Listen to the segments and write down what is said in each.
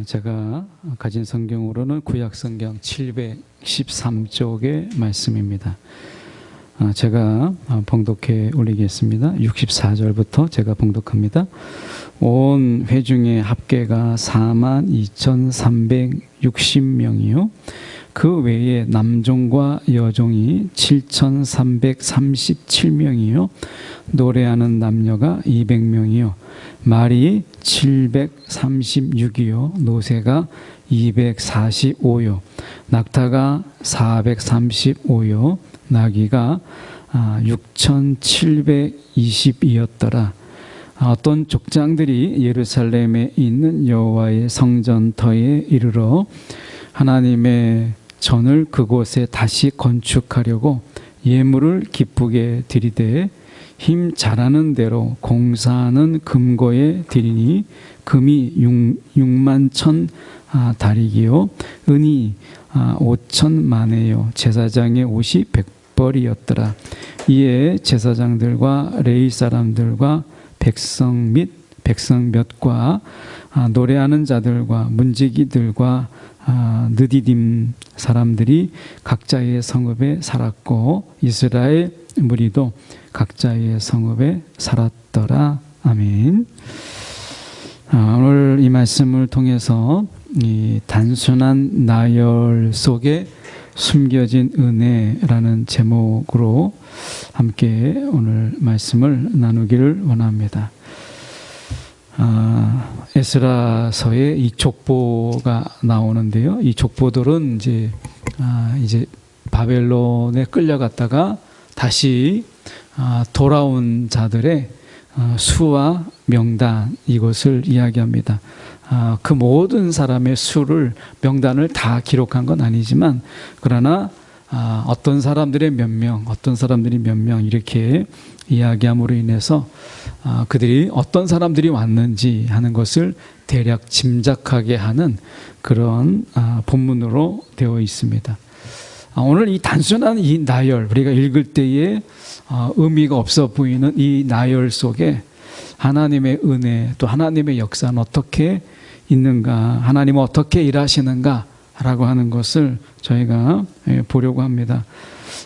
제가 가진 성경으로는 구약성경 713쪽의 말씀입니다. 제가 봉독해 올리겠습니다. 64절부터 제가 봉독합니다. 온 회중의 합계가 42,360명이요 그 외에 남종과 여종이 7,337명이요 노래하는 남녀가 200명이요 말이 736이요 노새가 245요 낙타가 435요 나귀가 6,720이었더라. 어떤 족장들이 예루살렘에 있는 여호와의 성전터에 이르러 하나님의 전을 그곳에 다시 건축하려고 예물을 기쁘게 드리되 힘 잘하는 대로 공사하는 금고에 드리니 금이 6만 천 다리기요 은이 5천만에요 제사장의 옷이 100벌이었더라. 이에 제사장들과 레위 사람들과 백성 및 백성 몇과 노래하는 자들과 문지기들과 느디딤 사람들이 각자의 성읍에 살았고 이스라엘 무리도 각자의 성읍에 살았더라. 아멘. 오늘 이 말씀을 통해서 이 단순한 나열 속에 숨겨진 은혜라는 제목으로 함께 오늘 말씀을 나누기를 원합니다. 에스라서에 이 족보가 나오는데요. 이 족보들은 이제 바벨론에 끌려갔다가 다시 돌아온 자들의 수와 명단 이것을 이야기합니다. 그 모든 사람의 수를 명단을 다 기록한 건 아니지만 그러나 어떤 사람들의 몇 명, 어떤 사람들이 몇 명 이렇게 이야기함으로 인해서 그들이 어떤 사람들이 왔는지 하는 것을 대략 짐작하게 하는 그런 본문으로 되어 있습니다. 오늘 이 단순한 이 나열, 우리가 읽을 때에 의미가 없어 보이는 이 나열 속에 하나님의 은혜 또 하나님의 역사는 어떻게 있는가, 하나님은 어떻게 일하시는가 라고 하는 것을 저희가 보려고 합니다.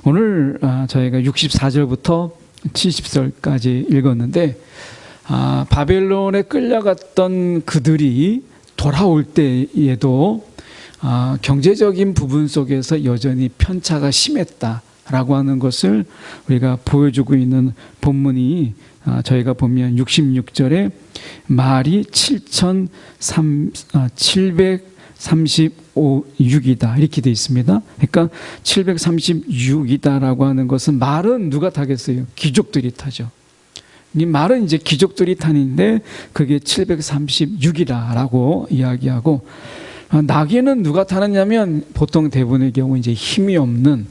오늘 저희가 64절부터 70절까지 읽었는데 바벨론에 끌려갔던 그들이 돌아올 때에도 경제적인 부분 속에서 여전히 편차가 심했다라고 하는 것을 우리가 보여주고 있는 본문이 저희가 보면 66절에 말이 736이다 이렇게 되어 있습니다. 그러니까 736이다라고 하는 것은 말은 누가 타겠어요? 귀족들이 타죠. 이 말은 이제 귀족들이 타는데 그게 736이라고 이야기하고 나귀는 누가 타느냐면 보통 대부분의 경우 이제 힘이 없는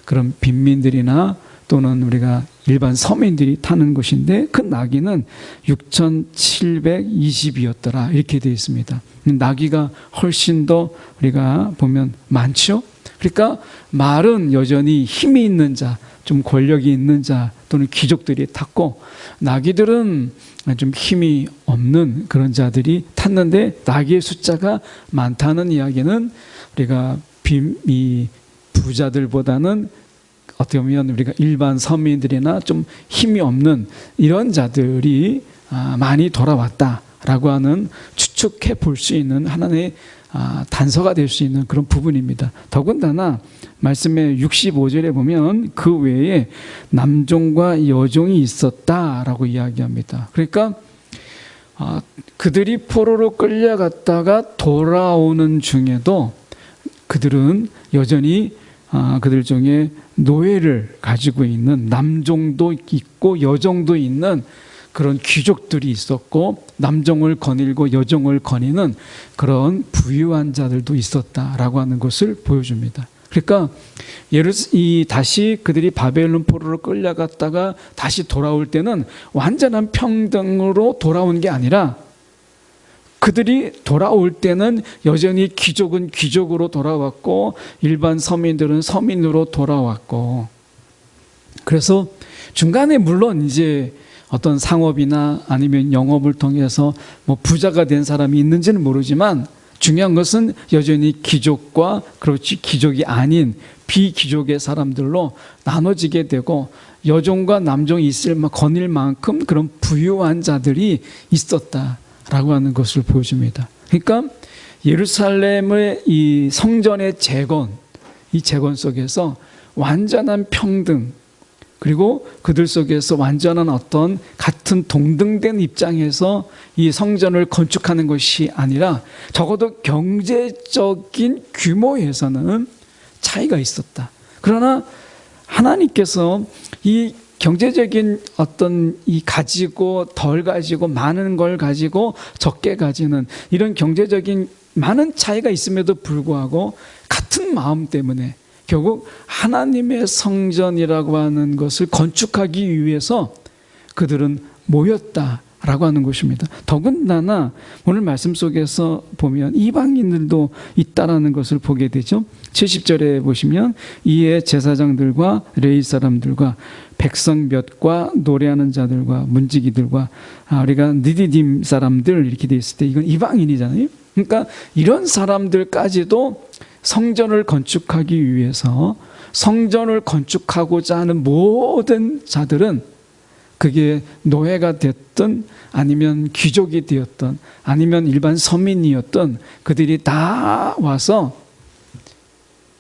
그런 빈민들이나 또는 우리가 일반 서민들이 타는 것인데 그 나귀는 6,720이었더라 이렇게 되어 있습니다. 나귀가 훨씬 더 우리가 보면 많죠. 그러니까 말은 여전히 힘이 있는 자, 좀 권력이 있는 자 또는 귀족들이 탔고 나귀들은 좀 힘이 없는 그런 자들이 탔는데 나귀의 숫자가 많다는 이야기는 우리가 이 부자들보다는 어떻게 보면 우리가 일반 서민들이나 좀 힘이 없는 이런 자들이 많이 돌아왔다라고 하는 추측해 볼 수 있는 하나의 단서가 될 수 있는 그런 부분입니다. 더군다나 말씀의 65절에 보면 그 외에 남종과 여종이 있었다라고 이야기합니다. 그러니까 그들이 포로로 끌려갔다가 돌아오는 중에도 그들은 여전히 그들 중에 노예를 가지고 있는 남종도 있고 여종도 있는 그런 귀족들이 있었고 남종을 거닐고 여종을 거니는 그런 부유한 자들도 있었다라고 하는 것을 보여줍니다. 그러니까 다시 그들이 바벨론 포로로 끌려갔다가 다시 돌아올 때는 완전한 평등으로 돌아온 게 아니라 그들이 돌아올 때는 여전히 귀족은 귀족으로 돌아왔고 일반 서민들은 서민으로 돌아왔고 그래서 중간에 물론 이제 어떤 상업이나 아니면 영업을 통해서 뭐 부자가 된 사람이 있는지는 모르지만 중요한 것은 여전히 귀족과 그렇지 귀족이 아닌 비귀족의 사람들로 나눠지게 되고 여종과 남종이 거닐 만큼 그런 부유한 자들이 있었다라고 하는 것을 보여줍니다. 그러니까 예루살렘의 이 성전의 재건, 이 재건 속에서 완전한 평등, 그리고 그들 속에서 완전한 어떤 같은 동등된 입장에서 이 성전을 건축하는 것이 아니라 적어도 경제적인 규모에서는 차이가 있었다. 그러나 하나님께서 이 경제적인 어떤 이 가지고 덜 가지고 많은 걸 가지고 적게 가지는 이런 경제적인 많은 차이가 있음에도 불구하고 같은 마음 때문에 결국 하나님의 성전이라고 하는 것을 건축하기 위해서 그들은 모였다라고 하는 것입니다. 더군다나 오늘 말씀 속에서 보면 이방인들도 있다라는 것을 보게 되죠. 70절에 보시면 이에 제사장들과 레위 사람들과 백성 몇과 노래하는 자들과 문지기들과 우리가 느디딤 사람들 이렇게 돼 있을 때 이건 이방인이잖아요. 그러니까 이런 사람들까지도 성전을 건축하기 위해서 성전을 건축하고자 하는 모든 자들은 그게 노예가 됐든 아니면 귀족이 되었든 아니면 일반 서민이었든 그들이 다 와서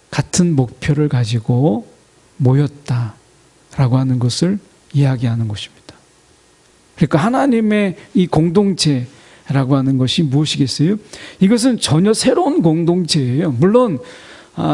같은 목표를 가지고 모였다라고 하는 것을 이야기하는 것입니다. 그러니까 하나님의 이 공동체라고 하는 것이 무엇이겠어요? 이것은 전혀 새로운 공동체예요. 물론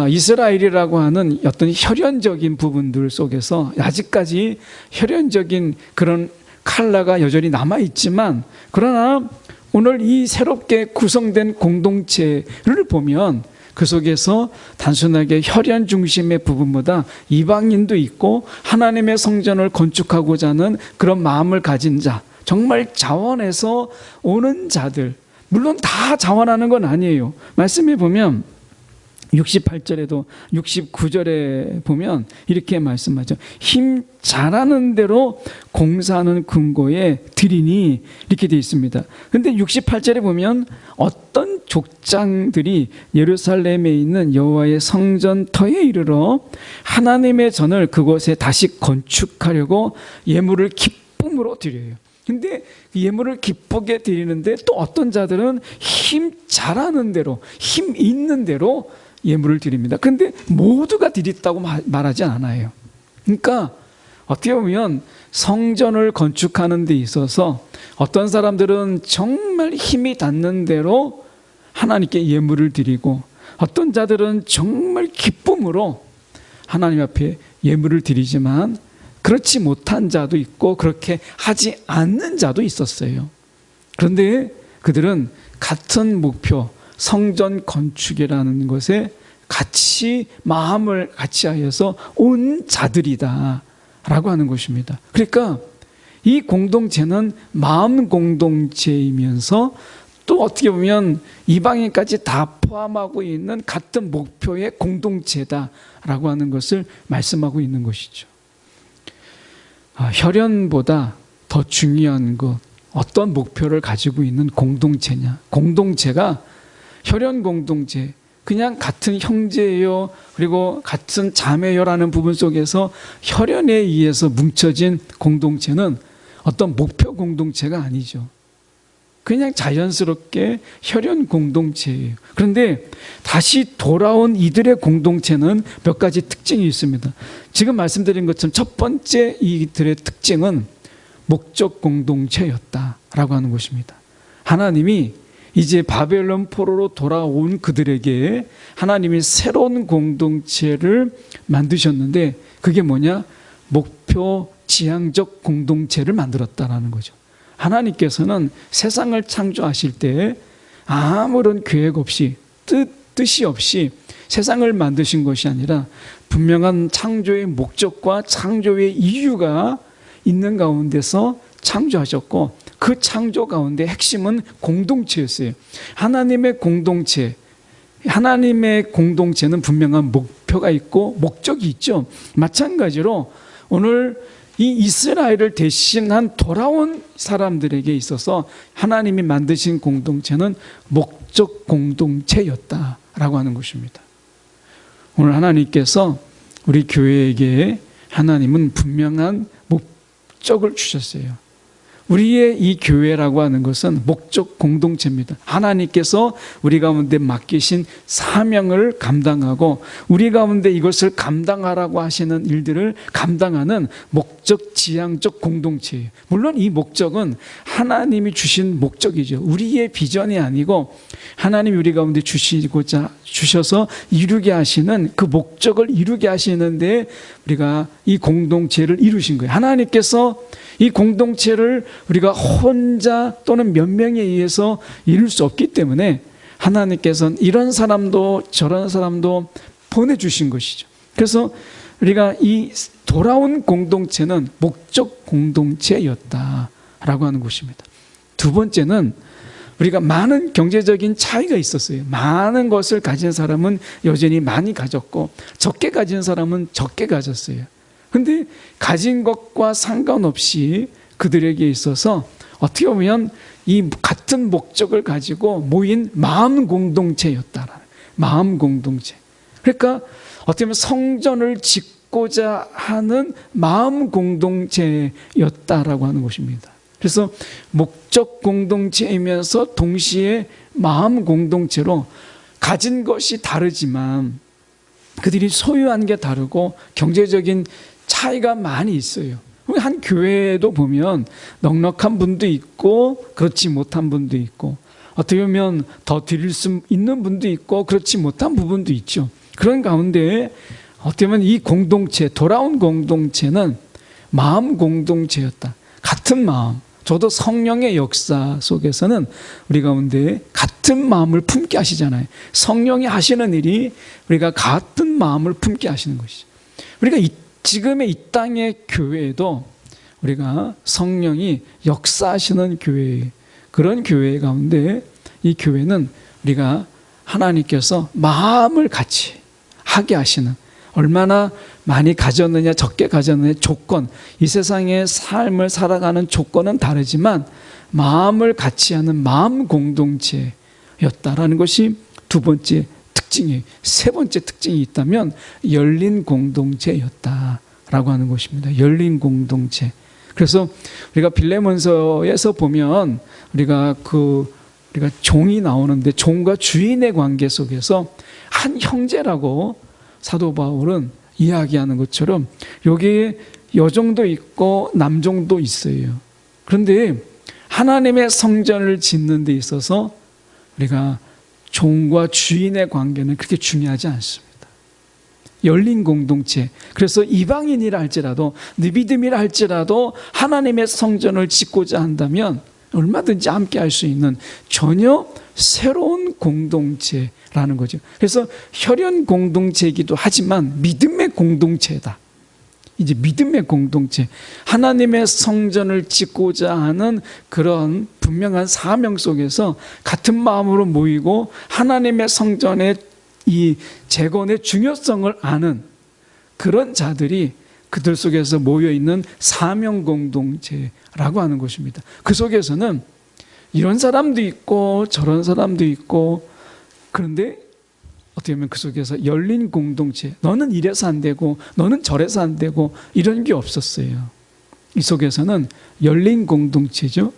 이스라엘이라고 하는 어떤 혈연적인 부분들 속에서 아직까지 혈연적인 그런 칼라가 여전히 남아있지만, 그러나 오늘 이 새롭게 구성된 공동체를 보면 그 속에서 단순하게 혈연 중심의 부분보다 이방인도 있고 하나님의 성전을 건축하고자 하는 그런 마음을 가진 자, 정말 자원해서 오는 자들, 물론 다 자원하는 건 아니에요. 말씀해 보면 68절에도 69절에 보면 이렇게 말씀하죠. 힘 잘하는 대로 공사하는 금고에 드리니 이렇게 되어 있습니다. 그런데 68절에 보면 어떤 족장들이 예루살렘에 있는 여호와의 성전터에 이르러 하나님의 전을 그곳에 다시 건축하려고 예물을 기쁨으로 드려요. 근데 예물을 기쁘게 드리는데 또 어떤 자들은 힘 잘하는 대로, 힘 있는 대로 예물을 드립니다. 그런데 모두가 드렸다고 말하지 않아요. 그러니까 어떻게 보면 성전을 건축하는 데 있어서 어떤 사람들은 정말 힘이 닿는 대로 하나님께 예물을 드리고 어떤 자들은 정말 기쁨으로 하나님 앞에 예물을 드리지만 그렇지 못한 자도 있고 그렇게 하지 않는 자도 있었어요. 그런데 그들은 같은 목표, 성전 건축이라는 것에 같이 마음을 같이 하여서 온 자들이다 라고 하는 것입니다. 그러니까 이 공동체는 마음 공동체이면서 또 어떻게 보면 이방인까지 다 포함하고 있는 같은 목표의 공동체다라고 하는 것을 말씀하고 있는 것이죠. 혈연보다 더 중요한 것, 어떤 목표를 가지고 있는 공동체냐. 공동체가 혈연 공동체, 그냥 같은 형제예요, 그리고 같은 자매요라는 부분 속에서 혈연에 의해서 뭉쳐진 공동체는 어떤 목표 공동체가 아니죠. 그냥 자연스럽게 혈연 공동체예요. 그런데 다시 돌아온 이들의 공동체는 몇 가지 특징이 있습니다. 지금 말씀드린 것처럼 첫 번째 이들의 특징은 목적 공동체였다라고 하는 것입니다. 하나님이 이제 바벨론 포로로 돌아온 그들에게 하나님이 새로운 공동체를 만드셨는데 그게 뭐냐? 목표 지향적 공동체를 만들었다라는 거죠. 하나님께서는 세상을 창조하실 때 아무런 계획 없이 뜻이 없이 세상을 만드신 것이 아니라 분명한 창조의 목적과 창조의 이유가 있는 가운데서 창조하셨고 그 창조 가운데 핵심은 공동체였어요. 하나님의 공동체는 분명한 목표가 있고 목적이 있죠. 마찬가지로 오늘 이 이스라엘을 대신한 돌아온 사람들에게 있어서 하나님이 만드신 공동체는 목적 공동체였다라고 하는 것입니다. 오늘 하나님께서 우리 교회에게 하나님은 분명한 목적을 주셨어요. 우리의 이 교회라고 하는 것은 목적 공동체입니다. 하나님께서 우리 가운데 맡기신 사명을 감당하고 우리 가운데 이것을 감당하라고 하시는 일들을 감당하는 목적 지향적 공동체예요. 물론 이 목적은 하나님이 주신 목적이죠. 우리의 비전이 아니고 하나님이 우리 가운데 주셔서 이루게 하시는 그 목적을 이루게 하시는데 우리가 이 공동체를 이루신 거예요. 하나님께서 이 공동체를 우리가 혼자 또는 몇 명에 의해서 이룰 수 없기 때문에 하나님께서는 이런 사람도 저런 사람도 보내주신 것이죠. 그래서 우리가 이 돌아온 공동체는 목적 공동체였다라고 하는 것입니다. 두 번째는 우리가 많은 경제적인 차이가 있었어요. 많은 것을 가진 사람은 여전히 많이 가졌고 적게 가진 사람은 적게 가졌어요. 근데 가진 것과 상관없이 그들에게 있어서 어떻게 보면 이 같은 목적을 가지고 모인 마음 공동체였다라는 마음 공동체. 그러니까 어떻게 보면 성전을 짓고자 하는 마음 공동체였다라고 하는 것입니다. 그래서 목적 공동체이면서 동시에 마음 공동체로 가진 것이 다르지만 그들이 소유한 게 다르고 경제적인 차이가 많이 있어요. 한 교회에도 보면 넉넉한 분도 있고 그렇지 못한 분도 있고 어떻게 보면 더 드릴 수 있는 분도 있고 그렇지 못한 부분도 있죠. 그런 가운데 어떻게 보면 이 공동체, 돌아온 공동체는 마음 공동체였다. 같은 마음. 저도 성령의 역사 속에서는 우리 가운데 같은 마음을 품게 하시잖아요. 성령이 하시는 일이 우리가 같은 마음을 품게 하시는 것이죠. 우리가 지금의 이 땅의 교회에도 우리가 성령이 역사하시는 교회, 그런 교회 가운데 이 교회는 우리가 하나님께서 마음을 같이 하게 하시는, 얼마나 많이 가졌느냐 적게 가졌느냐 조건, 이 세상의 삶을 살아가는 조건은 다르지만 마음을 같이 하는 마음 공동체였다라는 것이 두 번째 특징이에요. 세 번째 특징이 있다면 열린 공동체였다라고 하는 것입니다. 열린 공동체. 그래서 우리가 빌레몬서에서 보면 우리가 종이 나오는데 종과 주인의 관계 속에서 한 형제라고 사도 바울은 이야기하는 것처럼 여기에 여종도 있고 남종도 있어요. 그런데 하나님의 성전을 짓는 데 있어서 우리가 종과 주인의 관계는 그렇게 중요하지 않습니다. 열린 공동체. 그래서 이방인이라 할지라도 느비듬이라 할지라도 하나님의 성전을 짓고자 한다면 얼마든지 함께 할 수 있는 전혀 새로운 공동체라는 거죠. 그래서 혈연 공동체이기도 하지만 믿음의 공동체다. 이제 믿음의 공동체, 하나님의 성전을 짓고자 하는 그런 분명한 사명 속에서 같은 마음으로 모이고 하나님의 성전의 이 재건의 중요성을 아는 그런 자들이 그들 속에서 모여있는 사명 공동체라고 하는 것입니다. 그 속에서는 이런 사람도 있고 저런 사람도 있고, 그런데 어떻게 보면 그 속에서 열린 공동체, 너는 이래서 안 되고 너는 저래서 안 되고 이런 게 없었어요. 이 속에서는 열린 공동체죠.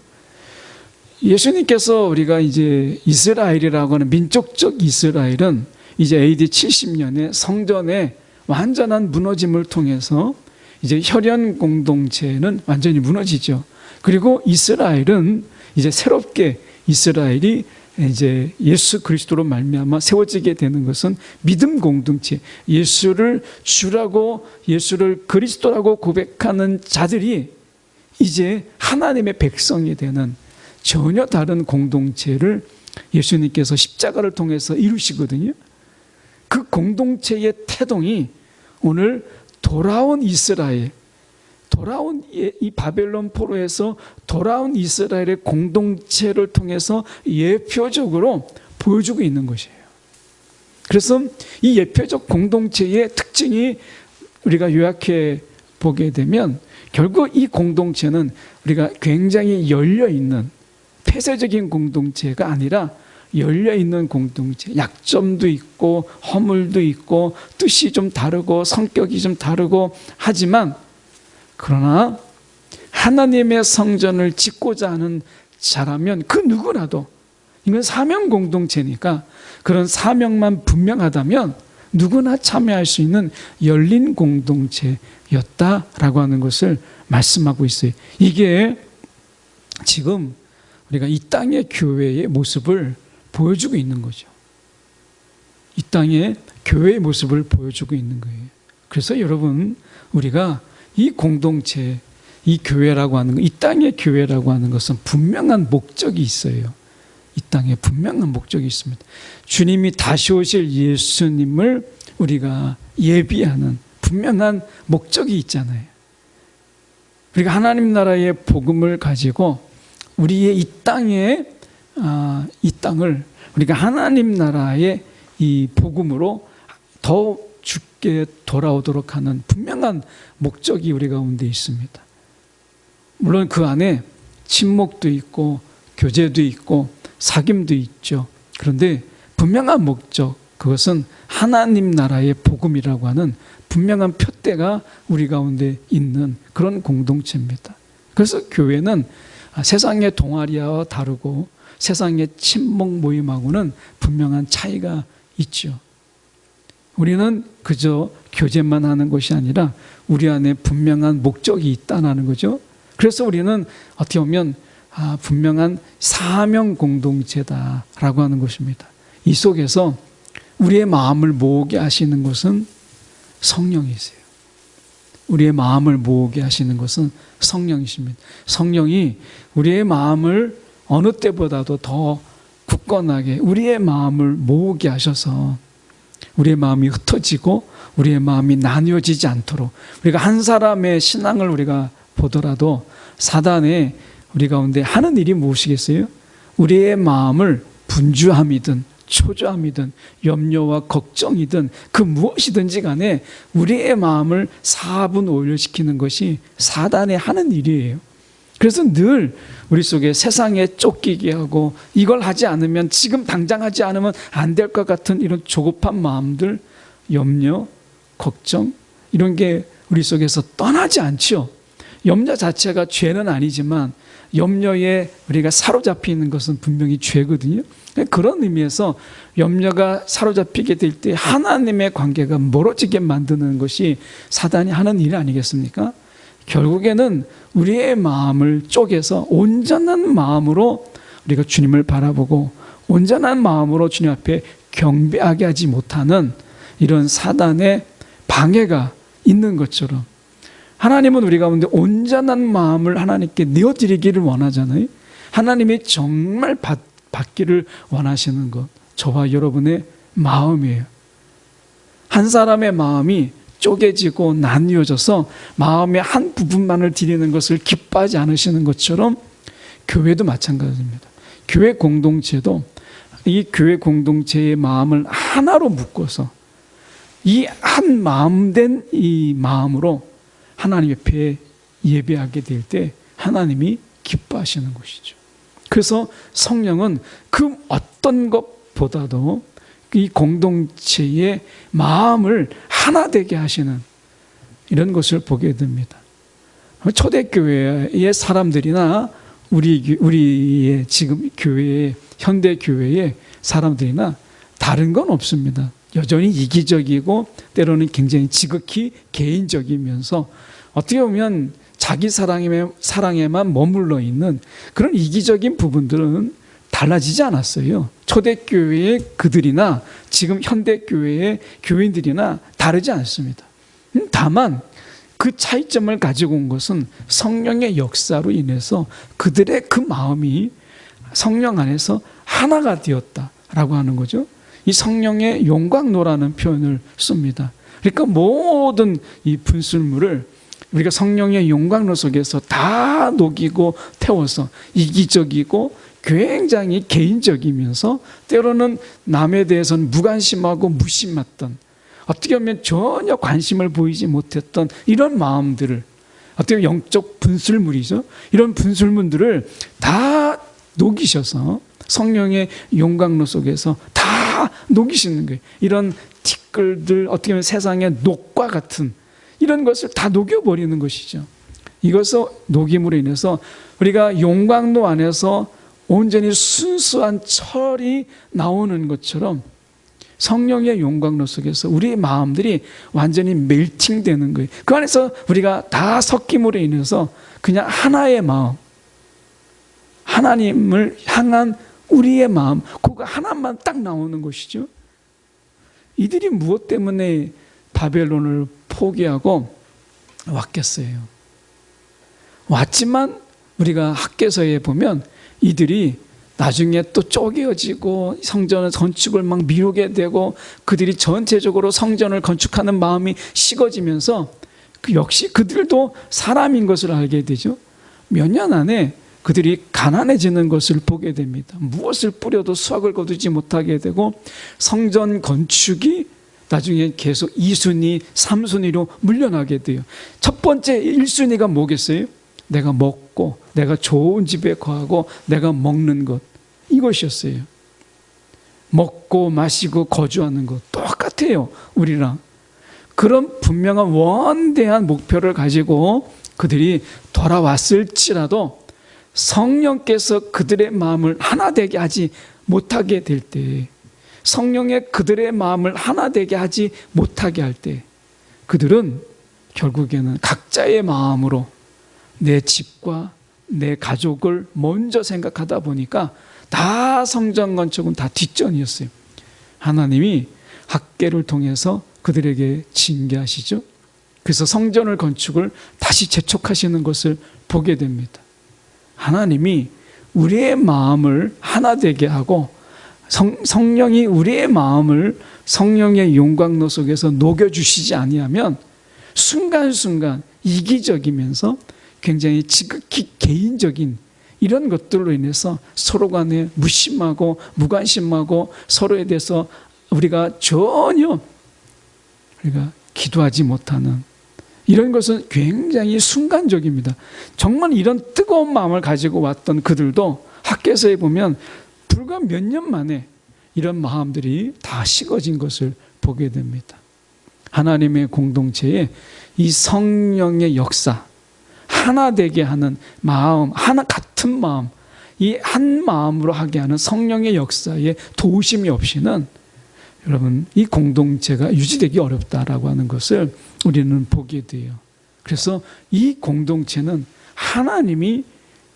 예수님께서 우리가 이제 이스라엘이라고 하는 민족적 이스라엘은 이제 AD 70년에 성전의 완전한 무너짐을 통해서 이제 혈연 공동체는 완전히 무너지죠. 그리고 이스라엘은 이제 새롭게 이스라엘이 이제 예수 그리스도로 말미암아 세워지게 되는 것은 믿음 공동체, 예수를 주라고 예수를 그리스도라고 고백하는 자들이 이제 하나님의 백성이 되는 전혀 다른 공동체를 예수님께서 십자가를 통해서 이루시거든요. 그 공동체의 태동이 오늘 돌아온 이스라엘, 돌아온 이 바벨론 포로에서 돌아온 이스라엘의 공동체를 통해서 예표적으로 보여주고 있는 것이에요. 그래서 이 예표적 공동체의 특징이 우리가 요약해 보게 되면 결국 이 공동체는 우리가 굉장히 열려있는 폐쇄적인 공동체가 아니라 열려있는 공동체, 약점도 있고 허물도 있고 뜻이 좀 다르고 성격이 좀 다르고 하지만, 그러나 하나님의 성전을 짓고자 하는 자라면 그 누구라도, 이건 사명 공동체니까 그런 사명만 분명하다면 누구나 참여할 수 있는 열린 공동체였다라고 하는 것을 말씀하고 있어요. 이게 지금 우리가 이 땅의 교회의 모습을 보여주고 있는 거죠. 이 땅의 교회의 모습을 보여주고 있는 거예요. 그래서 여러분, 우리가 이 공동체, 이 교회라고 하는 것, 이 땅의 교회라고 하는 것은 분명한 목적이 있어요. 이 땅에 분명한 목적이 있습니다. 주님이 다시 오실 예수님을 우리가 예비하는 분명한 목적이 있잖아요. 우리가 하나님 나라의 복음을 가지고 우리의 이 땅을 우리가 하나님 나라의 이 복음으로 더 주께 돌아오도록 하는 분명한 목적이 우리 가운데 있습니다. 물론 그 안에 친목도 있고 교제도 있고 사귐도 있죠. 그런데 분명한 목적, 그것은 하나님 나라의 복음이라고 하는 분명한 표대가 우리 가운데 있는 그런 공동체입니다. 그래서 교회는 세상의 동아리와 다르고 세상의 친목 모임하고는 분명한 차이가 있죠. 우리는 그저 교제만 하는 것이 아니라 우리 안에 분명한 목적이 있다는 거죠. 그래서 우리는 어떻게 보면 분명한 사명 공동체다라고 하는 것입니다. 이 속에서 우리의 마음을 모으게 하시는 것은 성령이세요. 우리의 마음을 모으게 하시는 것은 성령이십니다. 성령이 우리의 마음을 어느 때보다도 더 굳건하게 우리의 마음을 모으게 하셔서 우리의 마음이 흩어지고 우리의 마음이 나뉘어지지 않도록, 우리가 한 사람의 신앙을 우리가 보더라도 사단의 우리 가운데 하는 일이 무엇이겠어요? 우리의 마음을 분주함이든 초조함이든 염려와 걱정이든 그 무엇이든지 간에 우리의 마음을 사분오열시키는 것이 사단의 하는 일이에요. 그래서 늘 우리 속에 세상에 쫓기게 하고 이걸 하지 않으면, 지금 당장 하지 않으면 안 될 것 같은 이런 조급한 마음들, 염려, 걱정, 이런 게 우리 속에서 떠나지 않죠. 염려 자체가 죄는 아니지만 염려에 우리가 사로잡히는 것은 분명히 죄거든요. 그런 의미에서 염려가 사로잡히게 될 때 하나님의 관계가 멀어지게 만드는 것이 사단이 하는 일 아니겠습니까? 결국에는 우리의 마음을 쪼개서 온전한 마음으로 우리가 주님을 바라보고 온전한 마음으로 주님 앞에 경배하게 하지 못하는 이런 사단의 방해가 있는 것처럼, 하나님은 우리 가운데 온전한 마음을 하나님께 내어드리기를 원하잖아요. 하나님이 정말 받기를 원하시는 것, 저와 여러분의 마음이에요. 한 사람의 마음이 쪼개지고 나뉘어져서 마음의 한 부분만을 드리는 것을 기뻐하지 않으시는 것처럼 교회도 마찬가지입니다. 교회 공동체도 이 교회 공동체의 마음을 하나로 묶어서 이 한 마음된 이 마음으로 하나님 옆에 예배하게 될 때 하나님이 기뻐하시는 것이죠. 그래서 성령은 그 어떤 것보다도 이 공동체의 마음을 하나 되게 하시는 이런 것을 보게 됩니다. 초대교회의 사람들이나 우리의 지금 교회의, 현대 교회의 사람들이나 다른 건 없습니다. 여전히 이기적이고 때로는 굉장히 지극히 개인적이면서 어떻게 보면 자기 사랑에만 머물러 있는 그런 이기적인 부분들은 달라지지 않았어요. 초대교회의 그들이나 지금 현대교회의 교인들이나 다르지 않습니다. 다만 그 차이점을 가지고 온 것은 성령의 역사로 인해서 그들의 그 마음이 성령 안에서 하나가 되었다라고 하는 거죠. 이 성령의 용광로라는 표현을 씁니다. 그러니까 모든 이 분술물을 우리가 성령의 용광로 속에서 다 녹이고 태워서 이기적이고 굉장히 개인적이면서 때로는 남에 대해서는 무관심하고 무심했던, 어떻게 보면 전혀 관심을 보이지 못했던 이런 마음들을 어떻게 영적 분술물이죠. 이런 분술물들을 다 녹이셔서 성령의 용광로 속에서 다 녹이시는 거예요. 이런 티끌들, 어떻게 보면 세상의 녹과 같은 이런 것을 다 녹여버리는 것이죠. 이것을 녹임으로 인해서 우리가 용광로 안에서 온전히 순수한 철이 나오는 것처럼 성령의 용광로 속에서 우리의 마음들이 완전히 멜팅되는 거예요. 그 안에서 우리가 다 섞임으로 인해서 그냥 하나의 마음, 하나님을 향한 우리의 마음, 그거 하나만 딱 나오는 것이죠. 이들이 무엇 때문에 바벨론을 포기하고 왔겠어요? 왔지만 우리가 학개서에 보면 이들이 나중에 또 쪼개어지고 성전의 건축을 막 미루게 되고 그들이 전체적으로 성전을 건축하는 마음이 식어지면서 역시 그들도 사람인 것을 알게 되죠. 몇 년 안에 그들이 가난해지는 것을 보게 됩니다. 무엇을 뿌려도 수확을 거두지 못하게 되고 성전 건축이 나중에 계속 2순위, 3순위로 물려나게 돼요. 첫 번째 1순위가 뭐겠어요? 내가 먹고 내가 좋은 집에 거하고 내가 먹는 것, 이것이었어요. 먹고 마시고 거주하는 것 똑같아요, 우리랑. 그런 분명한 원대한 목표를 가지고 그들이 돌아왔을지라도 성령께서 그들의 마음을 하나 되게 하지 못하게 될 때, 성령의 그들의 마음을 하나 되게 하지 못하게 할 때 그들은 결국에는 각자의 마음으로 내 집과 내 가족을 먼저 생각하다 보니까 다 성전 건축은 다 뒷전이었어요. 하나님이 학개를 통해서 그들에게 징계하시죠. 그래서 성전을 건축을 다시 재촉하시는 것을 보게 됩니다. 하나님이 우리의 마음을 하나 되게 하고 성령이 우리의 마음을 성령의 용광로 속에서 녹여주시지 아니하면 순간순간 이기적이면서 굉장히 지극히 개인적인 이런 것들로 인해서 서로 간에 무심하고 무관심하고 서로에 대해서 우리가 전혀 기도하지 못하는 이런 것은 굉장히 순간적입니다. 정말 이런 뜨거운 마음을 가지고 왔던 그들도 학개서에 보면 불과 몇 년 만에 이런 마음들이 다 식어진 것을 보게 됩니다. 하나님의 공동체에 이 성령의 역사, 하나 되게 하는 마음, 하나 같은 마음, 이 한 마음으로 하게 하는 성령의 역사에 도우심이 없이는 여러분 이 공동체가 유지되기 어렵다라고 하는 것을 우리는 보게 돼요. 그래서 이 공동체는 하나님이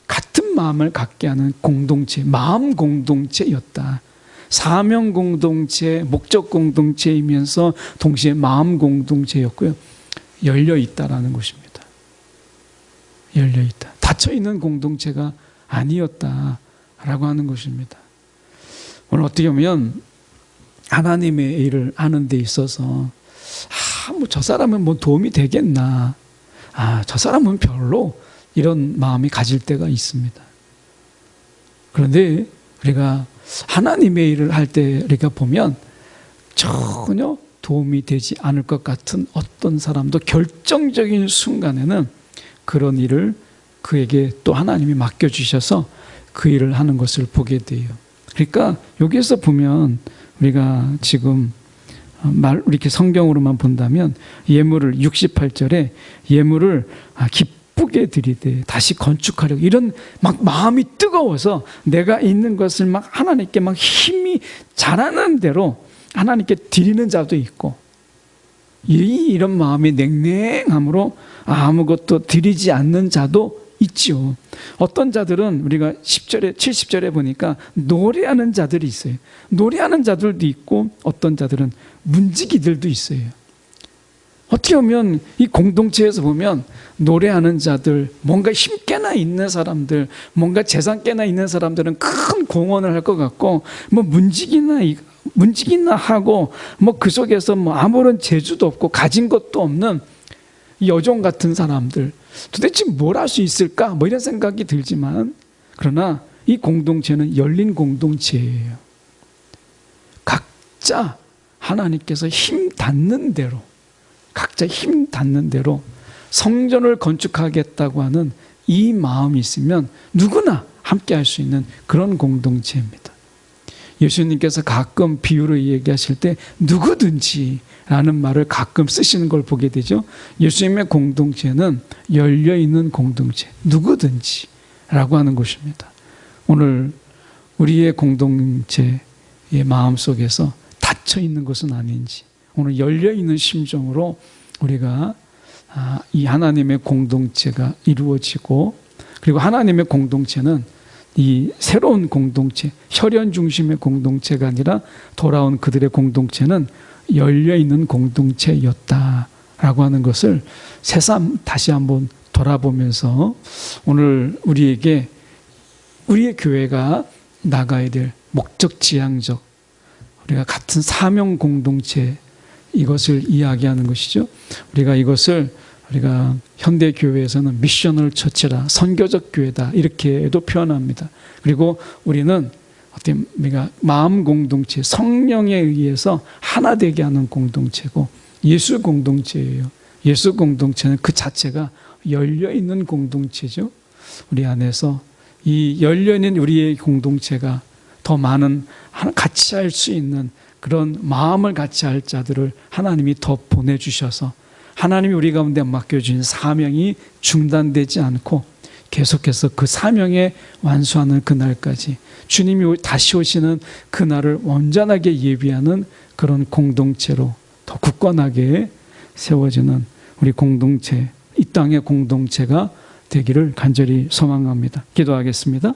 같은 마음을 갖게 하는 공동체, 마음 공동체였다. 사명 공동체, 목적 공동체이면서 동시에 마음 공동체였고요. 열려 있다라는 것입니다. 열려 있다. 닫혀 있는 공동체가 아니었다라고 하는 것입니다. 오늘 어떻게 보면 하나님의 일을 하는 데 있어서 뭐 저 사람은 뭐 도움이 되겠나, 저 사람은 별로, 이런 마음이 가질 때가 있습니다. 그런데 우리가 하나님의 일을 할 때 우리가 보면 전혀 도움이 되지 않을 것 같은 어떤 사람도 결정적인 순간에는 그런 일을 그에게 또 하나님이 맡겨주셔서 그 일을 하는 것을 보게 돼요. 그러니까 여기에서 보면 우리가 지금 이렇게 성경으로만 본다면 예물을 68절에 예물을 기쁘게 드리되 다시 건축하려고 이런 막 마음이 뜨거워서 내가 있는 것을 막 하나님께 막 힘이 자라는 대로 하나님께 드리는 자도 있고 이런 마음이 냉랭함으로 아무것도 드리지 않는 자도 있죠. 어떤 자들은 우리가 10절에 70절에 보니까 노래하는 자들이 있어요. 노래하는 자들도 있고 어떤 자들은 문지기들도 있어요. 어떻게 보면 이 공동체에서 보면 노래하는 자들, 뭔가 힘께나 있는 사람들, 뭔가 재산께나 있는 사람들은 큰 공헌을 할 것 같고 뭐 문지기나 하고 뭐 그 속에서 뭐 아무런 재주도 없고 가진 것도 없는 여종 같은 사람들, 도대체 뭘 할 수 있을까? 뭐 이런 생각이 들지만 그러나 이 공동체는 열린 공동체예요. 각자 하나님께서 힘 닿는 대로, 각자 힘 닿는 대로 성전을 건축하겠다고 하는 이 마음이 있으면 누구나 함께 할 수 있는 그런 공동체입니다. 예수님께서 가끔 비유로 얘기하실 때 누구든지 라는 말을 가끔 쓰시는 걸 보게 되죠. 예수님의 공동체는 열려있는 공동체, 누구든지 라고 하는 것입니다. 오늘 우리의 공동체의 마음속에서 닫혀있는 것은 아닌지, 오늘 열려있는 심정으로 우리가 이 하나님의 공동체가 이루어지고, 그리고 하나님의 공동체는 이 새로운 공동체, 혈연 중심의 공동체가 아니라 돌아온 그들의 공동체는 열려있는 공동체였다라고 하는 것을 새삼 다시 한번 돌아보면서 오늘 우리에게 우리의 교회가 나가야 될 목적 지향적, 우리가 같은 사명 공동체, 이것을 이야기하는 것이죠. 우리가 이것을 우리가 현대 교회에서는 미셔널 처치라, 선교적 교회다, 이렇게도 표현합니다. 그리고 우리는 어떤 우리가 마음 공동체, 성령에 의해서 하나 되게 하는 공동체고, 예수 공동체예요. 예수 공동체는 그 자체가 열려 있는 공동체죠. 우리 안에서 이 열려 있는 우리의 공동체가 더 많은 같이 할 수 있는 그런 마음을 같이 할 자들을 하나님이 더 보내주셔서 하나님이 우리 가운데 맡겨주신 사명이 중단되지 않고 계속해서 그 사명에 완수하는 그날까지, 주님이 다시 오시는 그날을 온전하게 예비하는 그런 공동체로 더 굳건하게 세워지는 우리 공동체, 이 땅의 공동체가 되기를 간절히 소망합니다. 기도하겠습니다.